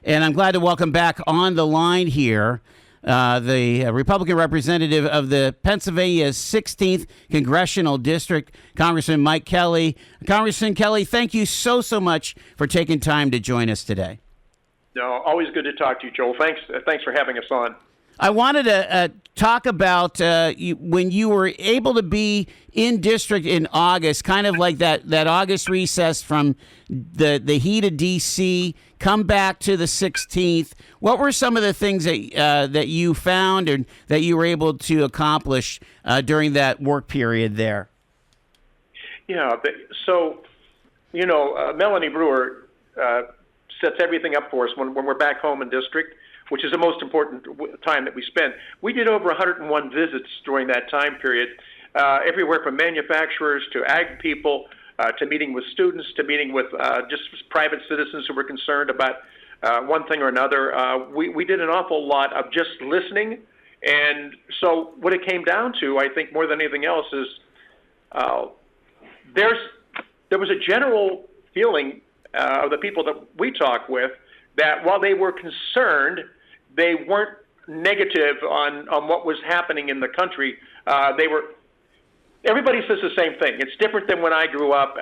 And I'm glad to welcome back on the line here the Republican representative of the Pennsylvania 16th Congressional District, Congressman Mike Kelly. Congressman Kelly, thank you so much for taking time to join us today. No, always good to talk to you, Joel. Thanks for having us on. I wanted to talk about when you were able to be in district in August, kind of like that August recess from the heat of D.C., come back to the 16th. What were some of the things that you found and that you were able to accomplish during that work period there? Yeah, so, Melanie Brewer sets everything up for us when we're back home in district, which is the most important time that we spend. We did over 101 visits during that time period, everywhere from manufacturers to ag people, to meeting with students, to meeting with just private citizens who were concerned about one thing or another. We did an awful lot of just listening. And so what it came down to, I think more than anything else, is there was a general feeling of the people that we talk with that while they were concerned, they weren't negative on what was happening in the country. Everybody says the same thing. It's different than when I grew up.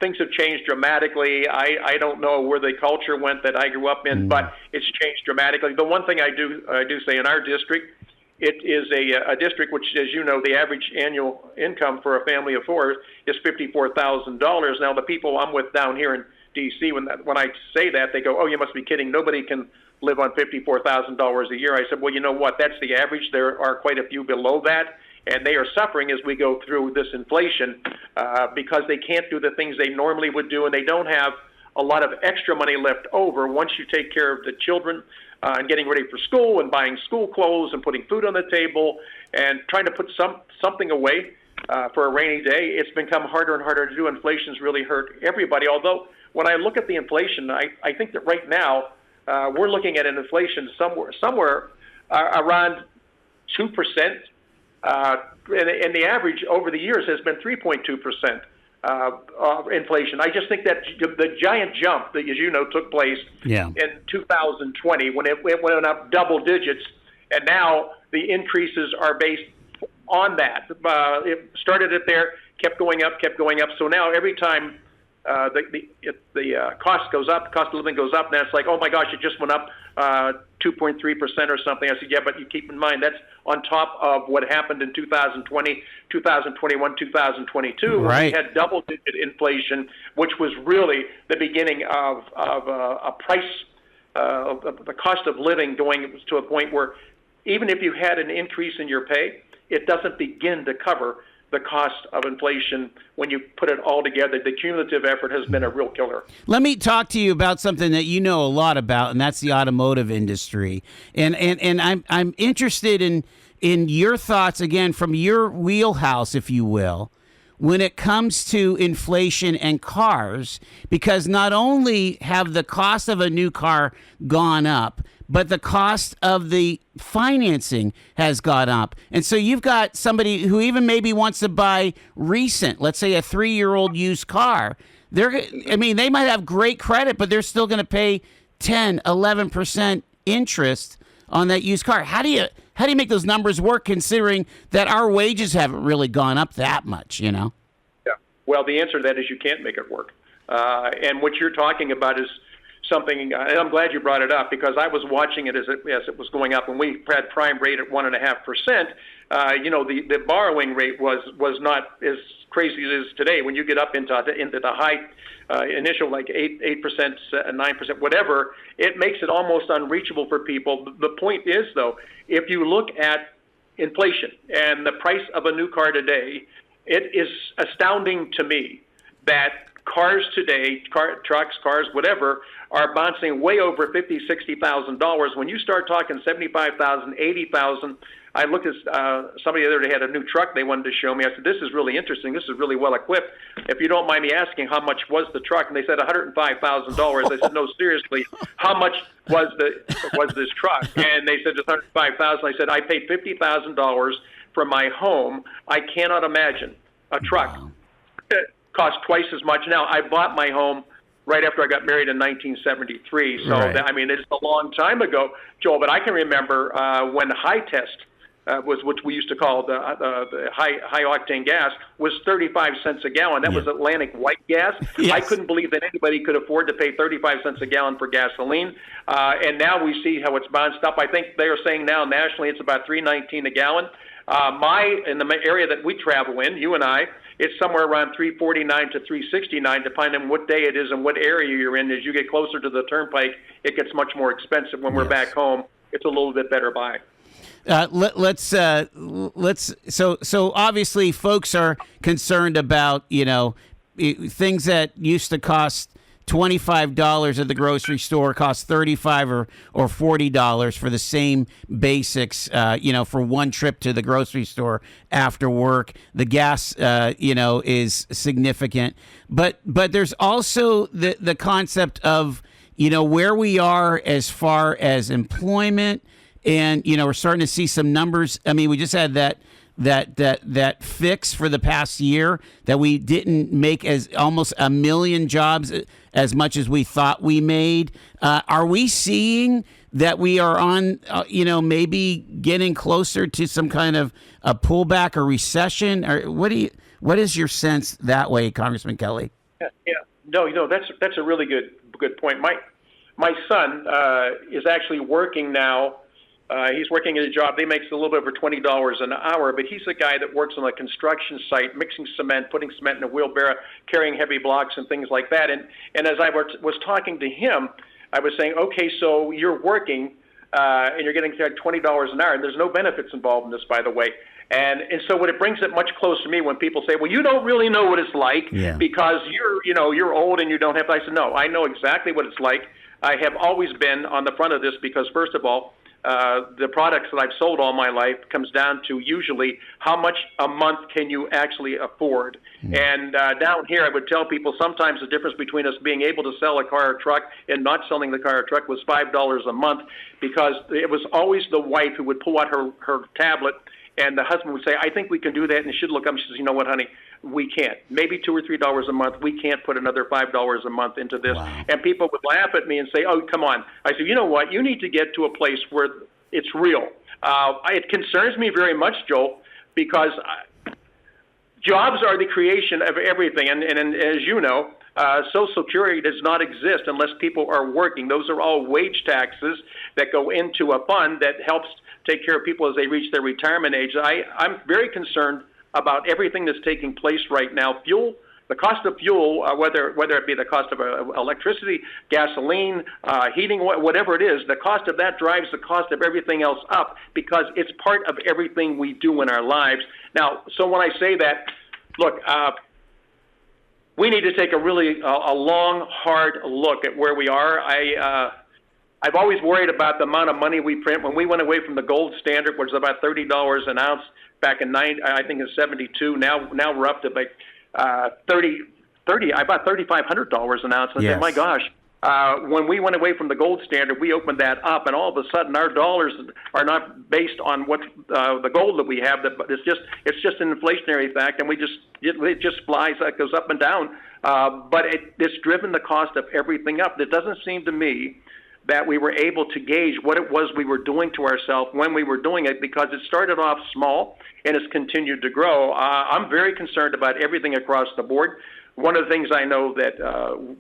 Things have changed dramatically. I don't know where the culture went that I grew up in, but it's changed dramatically. The one thing I do say in our district, it is a district which, as you know, the average annual income for a family of four is $54,000. Now, the people I'm with down here in D.C., when I say that, they go, "Oh, you must be kidding. Nobody can live on $54,000 a year." I said, well, you know what? That's the average. There are quite a few below that, and they are suffering as we go through this inflation because they can't do the things they normally would do, and they don't have a lot of extra money left over once you take care of the children and getting ready for school and buying school clothes and putting food on the table and trying to put something away for a rainy day. It's become harder and harder to do. Inflation's really hurt everybody, although when I look at the inflation, I think that right now we're looking at an inflation somewhere around 2%, and the average over the years has been 3.2% inflation. I just think that the giant jump that, as you know, took place in 2020 when it went up double digits, and now the increases are based on that. It started it there, kept going up. So now every time the cost goes up, the cost of living goes up, and it's like, oh my gosh, it just went up 2.3% or something. I said, yeah, but you keep in mind that's on top of what happened in 2020, 2021, 2022, right, when we had double-digit inflation, which was really the beginning of a price, the cost of living going to a point where even if you had an increase in your pay, it doesn't begin to cover the cost of inflation. When you put it all together, the cumulative effort has been a real killer. Let me talk to you about something that you know a lot about, and that's the automotive industry. And I'm interested in your thoughts, again, from your wheelhouse, if you will, when it comes to inflation and cars, because not only have the cost of a new car gone up, but the cost of the financing has gone up. And so you've got somebody who even maybe wants to buy recent, let's say a 3-year-old used car. They might have great credit, but they're still going to pay 10, 11% interest on that used car. How do you make those numbers work, considering that our wages haven't really gone up that much, you know? Yeah. Well, the answer to that is you can't make it work. And what you're talking about is something, and I'm glad you brought it up, because I was watching it as it was going up. When we had prime rate at 1.5%, the borrowing rate was not as crazy as it is today. When you get up into the high initial, like 8%, 9%, whatever, it makes it almost unreachable for people. The point is, though, if you look at inflation and the price of a new car today, it is astounding to me that cars today, trucks, cars, whatever, are bouncing way over $50,000, $60,000. When you start talking $75,000, $80,000, I looked at somebody the other day had a new truck they wanted to show me. I said, this is really interesting. This is really well equipped. If you don't mind me asking, how much was the truck? And they said $105,000. I said, no, seriously, how much was this truck? And they said it's $105,000. I said, I paid $50,000 for my home. I cannot imagine a truck that cost twice as much. Now, I bought my home right after I got married in 1973. So, Right. I mean, it's a long time ago, Joel, but I can remember when the high test was, which we used to call the high octane gas, was 35 cents a gallon. That was Atlantic white gas. Yes. I couldn't believe that anybody could afford to pay 35 cents a gallon for gasoline. And now we see how it's bounced up. I think they are saying now nationally it's about $3.19 a gallon. In the area that we travel in, you and I, it's somewhere around $3.49 to $3.69, depending on what day it is and what area you're in. As you get closer to the turnpike, it gets much more expensive. When we're back home, it's a little bit better buy. Let's so obviously folks are concerned about, things that used to cost $25 at the grocery store cost $35 or $40 for the same basics, for one trip to the grocery store after work. The gas, is significant, but there's also the concept of, where we are as far as employment. And, we're starting to see some numbers. I mean, we just had that fix for the past year that we didn't make as almost 1 million jobs as much as we thought we made. Are we seeing that we are on, maybe getting closer to some kind of a pullback or recession? Or what is your sense that way, Congressman Kelly? Yeah. No, that's a really good point. My son is actually working now. He's working at a job. They makes a little bit over $20 an hour, but he's a guy that works on a construction site, mixing cement, putting cement in a wheelbarrow, carrying heavy blocks and things like that. And as I was talking to him, I was saying, okay, so you're working and you're getting $20 an hour, and there's no benefits involved in this, by the way. And so what it brings it much closer to me when people say, well, you don't really know what it's like because you're old and you don't have. I said, no, I know exactly what it's like. I have always been on the front of this because, first of all, the products that I've sold all my life comes down to usually how much a month can you actually afford. And down here, I would tell people sometimes the difference between us being able to sell a car or truck and not selling the car or truck was $5 a month, because it was always the wife who would pull out her tablet, and the husband would say, I think we can do that. And she'd look up and she says, you know what, honey, we can't. Maybe $2 or $3 a month. We can't put another $5 a month into this. Wow. And people would laugh at me and say, oh, come on. I said, you know what? You need to get to a place where it's real. It concerns me very much, Joel, because jobs are the creation of everything. And as you know, Social Security does not exist unless people are working. Those are all wage taxes that go into a fund that helps take care of people as they reach their retirement age. I'm very concerned about everything that's taking place right now. Fuel, the cost of fuel, whether it be the cost of electricity, gasoline, heating, whatever it is, the cost of that drives the cost of everything else up because it's part of everything we do in our lives. Now, so when I say that, look, we need to take a really a long, hard look at where we are. I've always worried about the amount of money we print. When we went away from the gold standard, which was about $30 an ounce back in I think in '72. Now we're up to about $30. I bought $3,500 an ounce. And I said, my gosh. When we went away from the gold standard, we opened that up, and all of a sudden our dollars are not based on what the gold that we have. It's just an inflationary fact, and it just flies. It goes up and down. But it's driven the cost of everything up. It doesn't seem to me that we were able to gauge what it was we were doing to ourselves when we were doing it, because it started off small and has continued to grow. I'm very concerned about everything across the board. One of the things I know that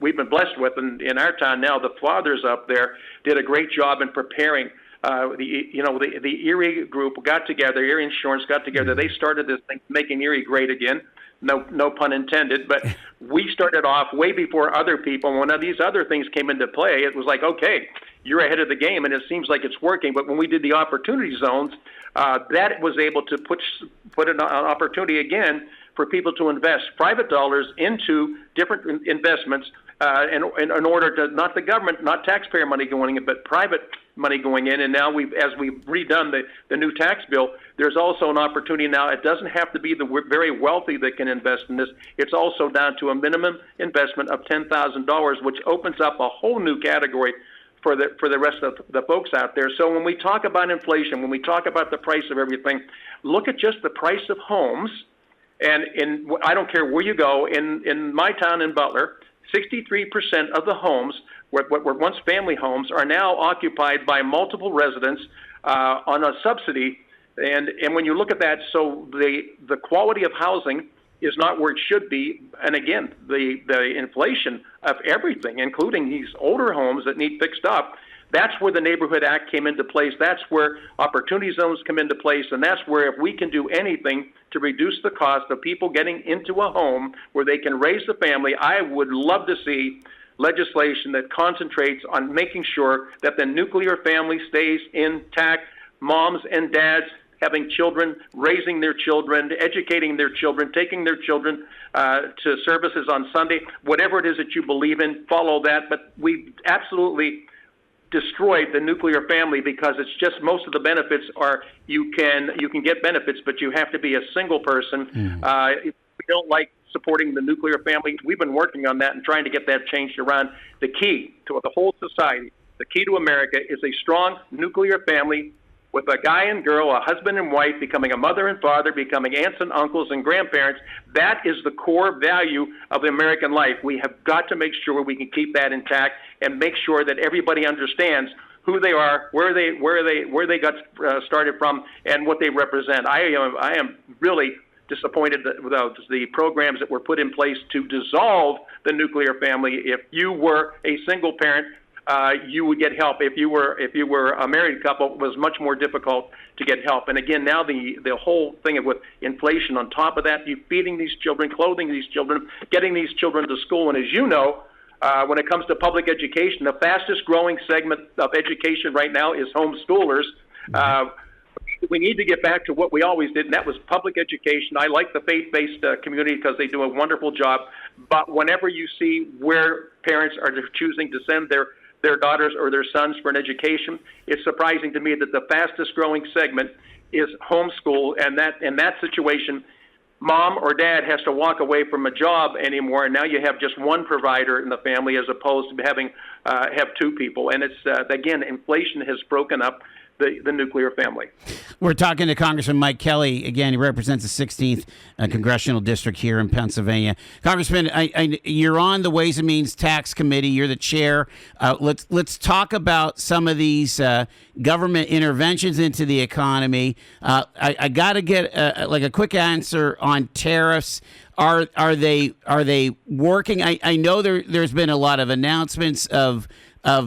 we've been blessed with in our town now, the fathers up there did a great job in preparing. The Erie group got together, Erie Insurance got together. They started this thing, making Erie great again. No pun intended, but we started off way before other people. When these other things came into play, it was like, okay, you're ahead of the game, and it seems like it's working. But when we did the opportunity zones, that was able to put an opportunity again for people to invest private dollars into different investments in order to, not the government, not taxpayer money going in, but private money going in. And now as we've redone the new tax bill, there's also an opportunity now. It doesn't have to be the very wealthy that can invest in this. It's also down to a minimum investment of $10,000, which opens up a whole new category for the rest of the folks out there. So when we talk about inflation, when we talk about the price of everything, look at just the price of homes. And I don't care where you go, in my town in Butler, 63% of the homes, what were once family homes, are now occupied by multiple residents on a subsidy. And when you look at that, so the quality of housing is not where it should be. And again, the inflation of everything, including these older homes that need fixed up, that's where the Neighborhood Act came into place. That's where opportunity zones come into place. And that's where if we can do anything to reduce the cost of people getting into a home where they can raise the family, I would love to see legislation that concentrates on making sure that the nuclear family stays intact, moms and dads having children, raising their children, educating their children, taking their children to services on Sunday, whatever it is that you believe in, follow that. But we absolutely destroyed the nuclear family because it's just most of the benefits are you can get benefits, but you have to be a single person. If we don't like supporting the nuclear family, we've been working on that and trying to get that changed around. The key to the whole society, the key to America is a strong nuclear family with a guy and girl, a husband and wife, becoming a mother and father, becoming aunts and uncles and grandparents. That is the core value of American life. We have got to make sure we can keep that intact and make sure that everybody understands who they are, where they got started from, and what they represent. I am really disappointed with the programs that were put in place to dissolve the nuclear family. If you were a single parent, you would get help. If you were a married couple, it was much more difficult to get help. And again, now the whole thing with inflation on top of that, you feeding these children, clothing these children, getting these children to school. And as you know, when it comes to public education, the fastest growing segment of education right now is homeschoolers. We need to get back to what we always did, and that was public education. I like the faith-based community because they do a wonderful job. But whenever you see where parents are choosing to send their daughters or their sons for an education, it's surprising to me that the fastest growing segment is homeschool. And that in that situation, mom or dad has to walk away from a job anymore, and now you have just one provider in the family as opposed to having have two people. And it's again, inflation has broken up the nuclear family. We're talking to Congressman Mike Kelly. Again, he represents the 16th congressional district here in Pennsylvania. Congressman, you're on the Ways and Means Tax Committee. You're the chair. Let's talk about some of these government interventions into the economy. I got to get a quick answer on tariffs. Are they working? I know there's been a lot of announcements of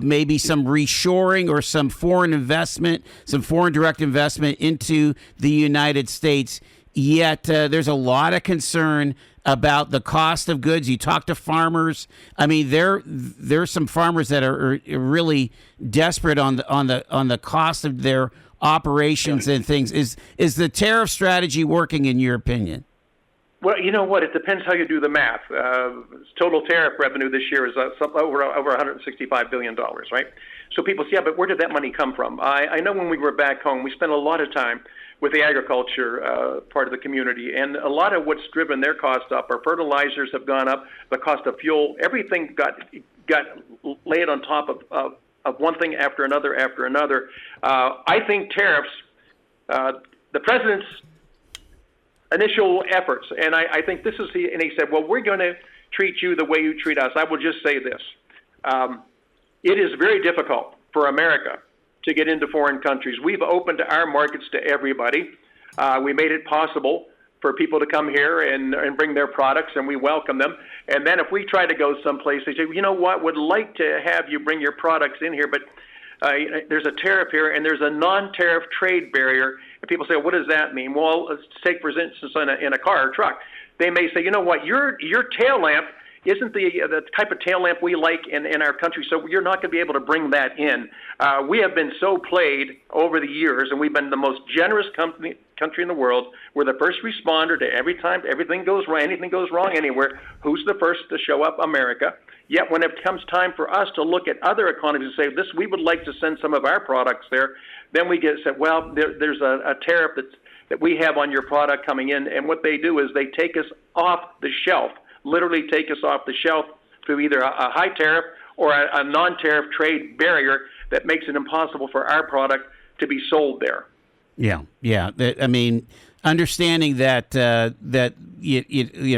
maybe some reshoring or some foreign investment, some foreign direct investment into the United States. Yet there's a lot of concern about the cost of goods. You talk to farmers. I mean, there's some farmers that are really desperate on the cost of their operations and things. Is the tariff strategy working in your opinion? Well, you know what? It depends how you do the math. Total tariff revenue this year is over $165 billion, right? So people say, yeah, but where did that money come from? I know when we were back home, we spent a lot of time with the agriculture part of the community, and a lot of what's driven their costs up. Our fertilizers have gone up, the cost of fuel, everything got laid on top of one thing after another after another. I think tariffs, the president's initial efforts, and I think this is and he said, well, we're going to treat you the way you treat us. I will just say this. It is very difficult for America to get into foreign countries. We've opened our markets to everybody. We made it possible for people to come here and bring their products, and we welcome them. And then if we try to go someplace, they say, you know what, would like to have you bring your products in here, but there's a tariff here, and there's a non-tariff trade barrier. And people say, what does that mean? Well, let's take, for instance, in a car or truck. They may say, you know what, your tail lamp isn't the type of tail lamp we like in our country, so you're not going to be able to bring that in. We have been so played over the years, and we've been the most generous country in the world. We're the first responder to every time anything goes wrong anywhere. Who's the first to show up? America. Yet when it comes time for us to look at other economies and say, we would like to send some of our products there, then we get said, well, there's a tariff that we have on your product coming in. And what they do is they take us off the shelf, literally take us off the shelf through either a high tariff or a non-tariff trade barrier that makes it impossible for our product to be sold there. Yeah. I mean, understanding that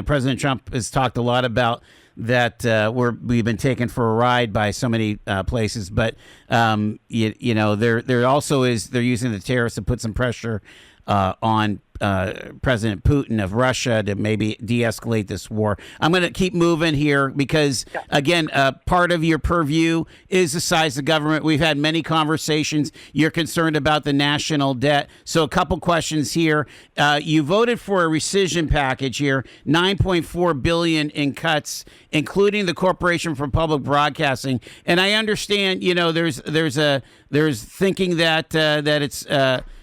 President Trump has talked a lot about we've been taken for a ride by so many places. But there also is they're using the tariffs to put some pressure on President Putin of Russia to maybe de-escalate this war. I'm going to keep moving here because, again, part of your purview is the size of government. We've had many conversations. You're concerned about the national debt. So a couple questions here. You voted for a rescission package here, $9.4 billion in cuts, including the Corporation for Public Broadcasting. And I understand, there's thinking that it's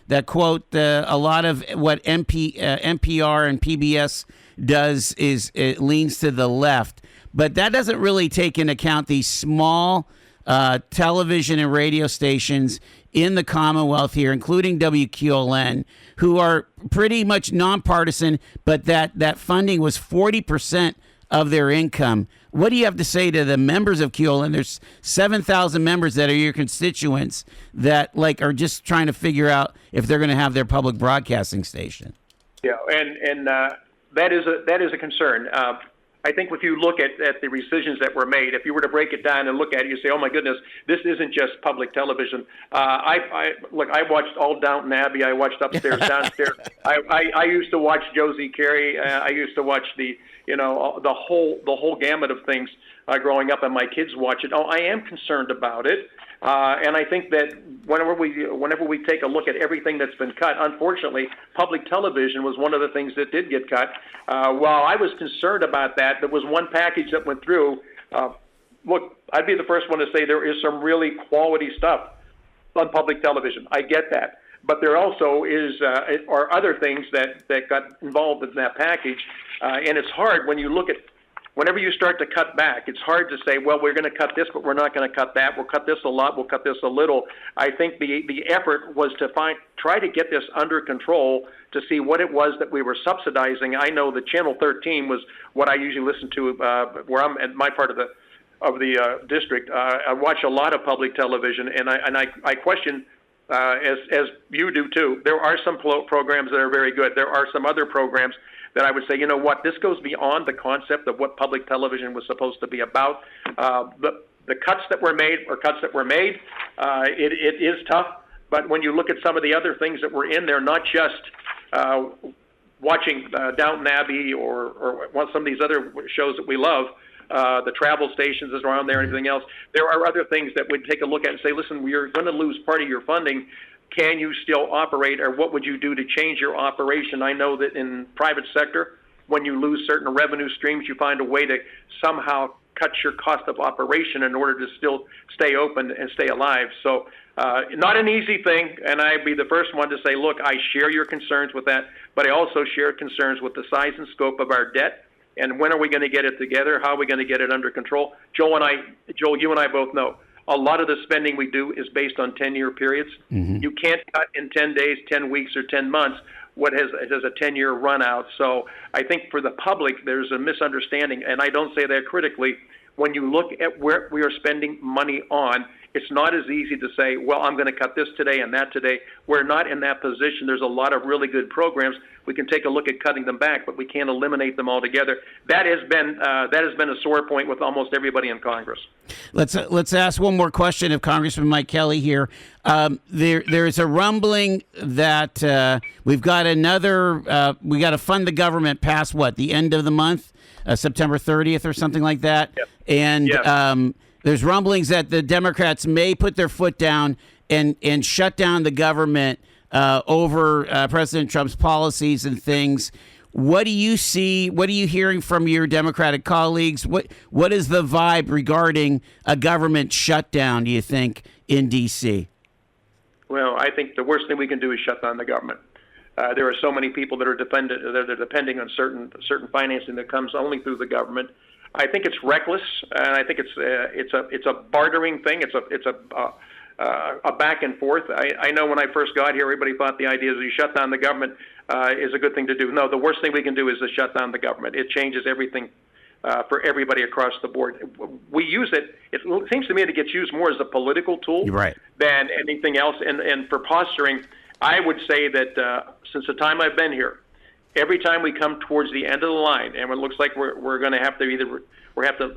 that, quote, a lot of what NPR and PBS does is it leans to the left. But that doesn't really take into account these small television and radio stations in the Commonwealth here, including WQLN, who are pretty much nonpartisan, but that funding was 40% of their income. What do you have to say to the members of QLN? There's 7,000 members that are your constituents that are just trying to figure out if they're going to have their public broadcasting station. Yeah, and that is a concern. I think if you look at the rescissions that were made, if you were to break it down and look at it, you say, oh my goodness, this isn't just public television. I watched all Downton Abbey. I watched Upstairs, Downstairs. I used to watch Josie Carey. I used to watch the whole gamut of things growing up, and my kids watch it. Oh, I am concerned about it. And I think that whenever we take a look at everything that's been cut, unfortunately, public television was one of the things that did get cut. While I was concerned about that, there was one package that went through. Look, I'd be the first one to say there is some really quality stuff on public television. I get that. But there also are other things that got involved in that package. And it's hard when you look at whenever you start to cut back, it's hard to say, well, we're going to cut this, but we're not going to cut that. We'll cut this a lot. We'll cut this a little. I think the effort was to try to get this under control to see what it was that we were subsidizing. I know that Channel 13 was what I usually listen to where I'm at my part of the district. I watch a lot of public television, and I question, as you do too, there are some programs that are very good. There are some other programs that I would say, you know what, this goes beyond the concept of what public television was supposed to be about. The cuts that were made are cuts that were made. It is tough, but when you look at some of the other things that were in there, not just watching Downton Abbey or some of these other shows that we love, the travel stations that are on there and everything else, there are other things that we'd take a look at and say, listen, you're going to lose part of your funding. Can you still operate, or what would you do to change your operation? I know that in private sector, when you lose certain revenue streams, you find a way to somehow cut your cost of operation in order to still stay open and stay alive. So not an easy thing, and I'd be the first one to say, look, I share your concerns with that, but I also share concerns with the size and scope of our debt, and when are we going to get it together? How are we going to get it under control? Joel, you and I both know a lot of the spending we do is based on 10-year periods. Mm-hmm. You can't cut in 10 days, 10 weeks, or 10 months what has a 10-year run out. So I think for the public, there's a misunderstanding, and I don't say that critically. When you look at where we are spending money on, it's not as easy to say, well, I'm going to cut this today and that today. We're not in that position. There's a lot of really good programs. We can take a look at cutting them back, but we can't eliminate them altogether. That has been a sore point with almost everybody in Congress. Let's ask one more question of Congressman Mike Kelly here. There's a rumbling that we've got we got to fund the government past the end of the month, September 30th or something like that. Yep. And Yep. There's rumblings that the Democrats may put their foot down and shut down the government over President Trump's policies and things. What do you see? What are you hearing from your Democratic colleagues? What is the vibe regarding a government shutdown, do you think, in D.C.? Well, I think the worst thing we can do is shut down the government. There are so many people that are depending on certain financing that comes only through the government. I think it's reckless, and I think it's a bartering thing. It's a back and forth. I know when I first got here, everybody thought the idea is you shut down the government is a good thing to do. No, the worst thing we can do is to shut down the government. It changes everything for everybody across the board. We use it. It seems to me that it gets used more as a political tool than anything else. And for posturing, I would say that since the time I've been here, every time we come towards the end of the line, and it looks like we're going to have to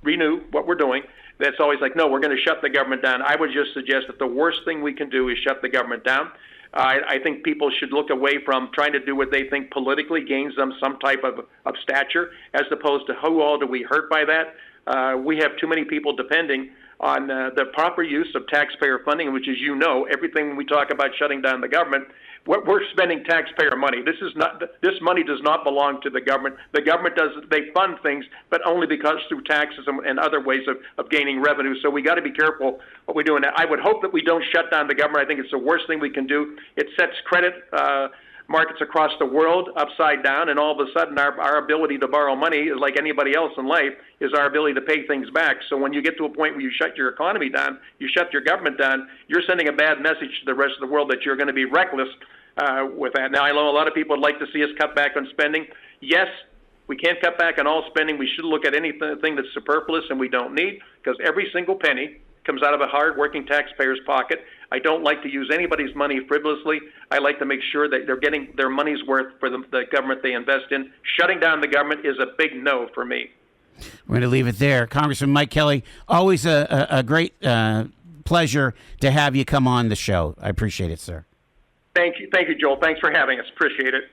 renew what we're doing, that's always like, no, we're going to shut the government down. I would just suggest that the worst thing we can do is shut the government down. I think people should look away from trying to do what they think politically gains them some type of stature, as opposed to who all do we hurt by that. We have too many people depending on the proper use of taxpayer funding, which, as you know, everything when we talk about shutting down the government, we're spending taxpayer money. This money does not belong to the government. The government they fund things, but only because through taxes and other ways of gaining revenue. So we got to be careful what we're doing. I would hope that we don't shut down the government. I think it's the worst thing we can do. It sets credit markets across the world upside down, and all of a sudden our ability to borrow money is like anybody else in life, is our ability to pay things back. So when you get to a point where you shut your economy down, you shut your government down, you're sending a bad message to the rest of the world that you're going to be reckless with that. Now, I know a lot of people would like to see us cut back on spending. Yes, we can't cut back on all spending. We should look at anything that's superfluous and we don't need, because every single penny comes out of a hard-working taxpayer's pocket. I don't like to use anybody's money frivolously. I like to make sure that they're getting their money's worth for the government they invest in. Shutting down the government is a big no for me. We're going to leave it there. Congressman Mike Kelly, always a great pleasure to have you come on the show. I appreciate it, sir. Thank you, Joel. Thanks for having us. Appreciate it.